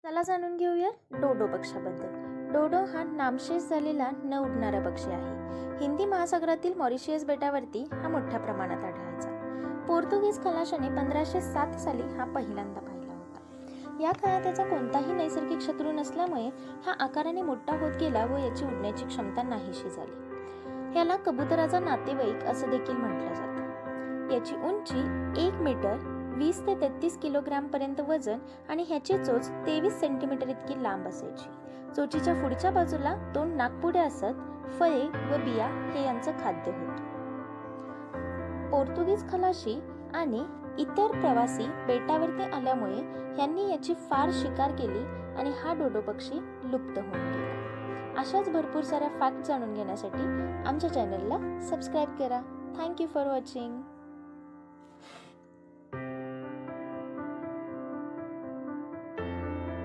चला जाणून घेऊया डोडो पक्षाबद्दल। डोडो हा नामशेष झालेला न उडणारा पक्षी आहे। हिंदी महासागरातील मॉरिशियस बेटावरती हा मोठ्या प्रमाणात आढळायचा। पोर्तुगीज खलाशाने 1507 साली हा पहिल्यांदा पाहिला होता। या काळात त्याचा कोणताही नैसर्गिक शत्रू नसल्यामुळे हा आकाराने मोठा होत गेला व याची उडण्याची क्षमता नाहीशी झाली। याला कबुतराचा नातेवाईक असं देखील म्हटलं जातं। याची उंची 1 मीटर 20 ते 33 किलोग्राम पर्यंत वजन आणि ह्याची चोच 23 सेंटीमीटर इतकी लांब असायची। चोचीच्या पुढच्या बाजूला 2 नाकपुड्या असत। फळे व बिया हे यांचं खाद्य होतं। पोर्तुगीज खलाशी आणि इतर प्रवासी बेटावरती आल्यामुळे यांनी याची फार शिकार केली आणि हा डोडो पक्षी लुप्त होऊन गेला। अशाच भरपूर साऱ्या फॅक्ट जाणून घेण्यासाठी आमच्या चॅनलला सबस्क्राईब करा। Thank you for watching.